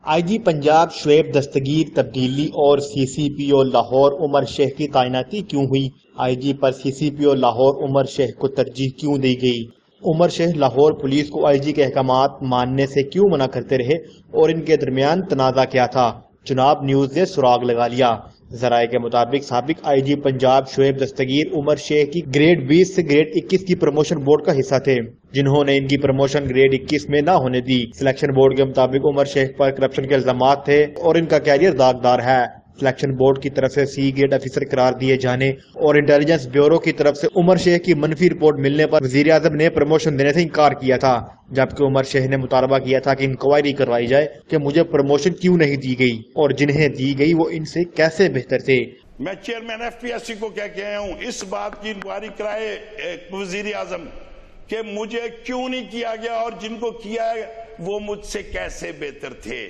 آئی جی پنجاب شعیب دستگیر تبدیلی اور سی سی پی او لاہور عمر شیخ کی تعیناتی کیوں ہوئی؟ آئی جی پر سی سی پی او لاہور عمر شیخ کو ترجیح کیوں دی گئی؟ عمر شیخ لاہور پولیس کو آئی جی کے احکامات ماننے سے کیوں منع کرتے رہے اور ان کے درمیان تنازع کیا تھا؟ جناب نیوز نے سراغ لگا لیا۔ ذرائع کے مطابق سابق آئی جی پنجاب شعیب دستگیر عمر شیخ کی گریڈ 20 سے گریڈ 21 کی پروموشن بورڈ کا حصہ تھے، جنہوں نے ان کی پروموشن گریڈ 21 میں نہ ہونے دی۔ سلیکشن بورڈ کے مطابق عمر شیخ پر کرپشن کے الزامات تھے اور ان کا کیریئر داغدار ہے۔ سلیکشن بورڈ کی طرف سے سی گریڈ افیسر قرار دیے جانے اور انٹیلیجنس بیورو کی طرف سے عمر شیخ کی منفی رپورٹ ملنے پر وزیر اعظم نے پروموشن دینے سے انکار کیا تھا، جبکہ عمر شیخ نے مطالبہ کیا تھا کہ انکوائری کروائی جائے کہ مجھے پروموشن کیوں نہیں دی گئی اور جنہیں دی گئی وہ ان سے کیسے بہتر تھے۔ میں chairman F P S C کو کیا کہہ ہوں، اس بات کی انکوائری کرائے وزیر اعظم کہ مجھے کیوں نہیں کیا گیا اور جن کو کیا ہے وہ مجھ سے کیسے بہتر تھے۔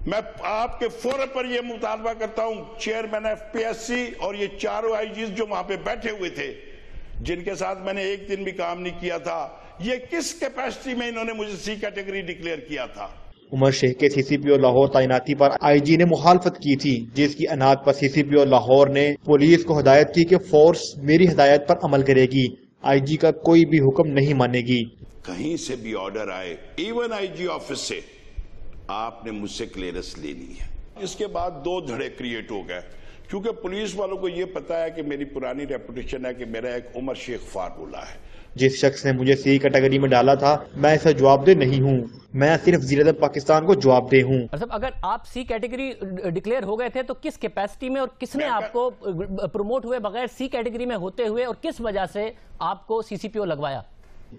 میں آپ کے فورم پر یہ مطالبہ کرتا ہوں، chairman F P S C اور یہ چاروں آئی جیز جو وہاں پہ بیٹھے ہوئے تھے، جن کے ساتھ میں نے ایک دن بھی کام نہیں کیا تھا، یہ کس کیپیسٹی میں انہوں نے مجھے سی کیٹیگری ڈکلیئر کیا تھا؟ عمر شیخ کے سی سی پی او لاہور تعیناتی پر آئی جی نے مخالفت کی تھی، جس کی اناج پر سی سی پی او لاہور نے پولیس کو ہدایت کی کہ فورس میری ہدایت پر عمل کرے گی، آئی جی کا کوئی بھی حکم نہیں مانے گی۔ کہیں سے بھی آرڈر آئے، ایون آئی جی آفس سے، آپ نے مجھ سے کلیئرنس لینی ہے۔ اس کے بعد دو دھڑے کریٹ ہو گئے، کیونکہ پولیس والوں کو یہ پتا ہے کہ میری پرانی ریپوٹیشن ہے کہ میرا ایک عمر شیخ فارمولہ ہے۔ جس شخص نے مجھے سی کیٹیگری میں ڈالا تھا میں اسے جواب دہ نہیں ہوں، میں صرف وزیر اعظم پاکستان کو جواب دہ ہوں۔ اگر آپ سی کیٹیگری ڈکلیئر ہو گئے تھے تو کس کیپیسٹی میں اور کس نے آپ کو پروموٹ ہوئے بغیر سی کیٹیگری میں ہوتے ہوئے اور کس وجہ سے آپ کو سی سی پی او لگوایا؟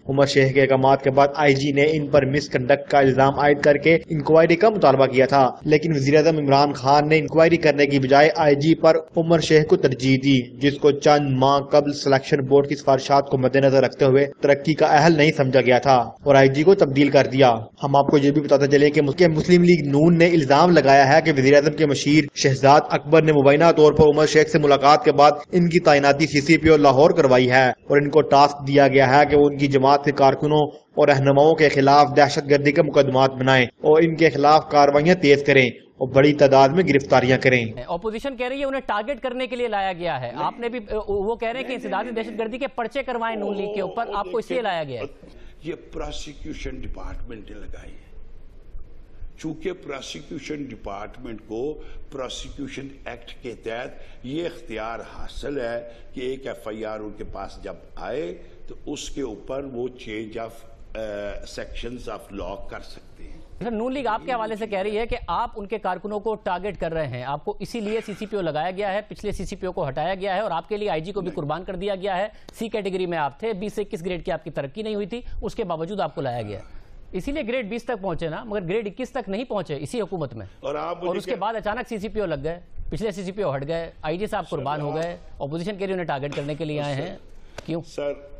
عمر شیخ کے احکامات کے بعد آئی جی نے ان پر مس کنڈکٹ کا الزام عائد کر کے انکوائری کا مطالبہ کیا تھا، لیکن وزیر اعظم عمران خان نے انکوائری کرنے کی بجائے آئی جی پر عمر شیخ کو ترجیح دی، جس کو چند ماہ قبل سلیکشن بورڈ کی سفارشات کو مد نظر رکھتے ہوئے ترقی کا اہل نہیں سمجھا گیا تھا اور آئی جی کو تبدیل کر دیا۔ ہم آپ کو یہ بھی بتاتے چلے کہ مسلم لیگ نون نے الزام لگایا ہے کہ وزیر اعظم کے مشیر شہزاد اکبر نے مبینہ طور پر عمر شیخ سے ملاقات کے بعد ان کی تعیناتی سی سی پی او لاہور کروائی ہے اور ان کو ٹاسک دیا گیا ہے کہ وہ ان کی جماعت کے کارکنوں اور رہنماؤں کے خلاف دہشت گردی کے مقدمات بنائیں اور ان کے خلاف کارروائیاں تیز کریں اور بڑی تعداد میں گرفتاریاں کریں۔ اپوزیشن کہہ رہی ہے انہیں ٹارگٹ کرنے کے لیے لایا گیا ہے، آپ نے بھی وہ کہہ رہے ہیں کہ انسداد دہشت گردی کے پرچے کروائیں نون لیگ کے اوپر، آپ کو اس لیے لایا گیا ہے؟ یہ پراسیکیوشن ڈپارٹمنٹ نے لگائی ہے، چونکہ پراسیکیوشن ڈپارٹمنٹ کو پراسیکیوشن ایکٹ کے تحت یہ اختیار حاصل ہے کہ ایک ایف آئی آر ان کے پاس جب آئے تو اس کے اوپر وہ change of sections of law کر سکتے ہیں۔ نون لیگ آپ کے حوالے سے کہہ رہی ہے کہ آپ ان کے کارکنوں کو ٹارگٹ کر رہے ہیں، آپ کو اسی لیے سی سی پی او لگایا گیا ہے، پچھلے سی سی پی او کو ہٹایا گیا ہے اور آپ کے لیے آئی جی کو بھی قربان کر دیا گیا ہے۔ سی کیٹیگری میں آپ تھے، 20 سے 21 گریڈ کی آپ کی ترقی نہیں ہوئی تھی، اس کے باوجود آپ کو لایا گیا ہے، اسی لیے گریڈ 20 تک پہنچے نا، مگر گریڈ 21 تک نہیں پہنچے اسی حکومت میں، اور اس کے بعد اچانک سی سی پی او لگ گئے، پچھلے سی سی پی او ہٹ گئے، آئی جی صاحب قربان ہو گئے، اپوزیشن کے لیے انہیں ٹارگٹ کرنے کے لیے آئے ہیں، کیوں؟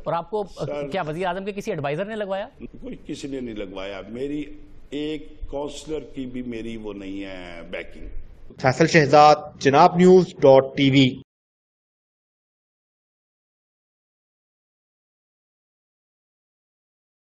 اور آپ کو کیا وزیر اعظم کے کسی ایڈوائزر نے لگوایا؟ کوئی کسی نے نہیں لگوایا، میری ایک کونسلر کی بھی میری وہ نہیں ہے بیکنگ۔ فیصل شہزاد، جناب نیوز .tv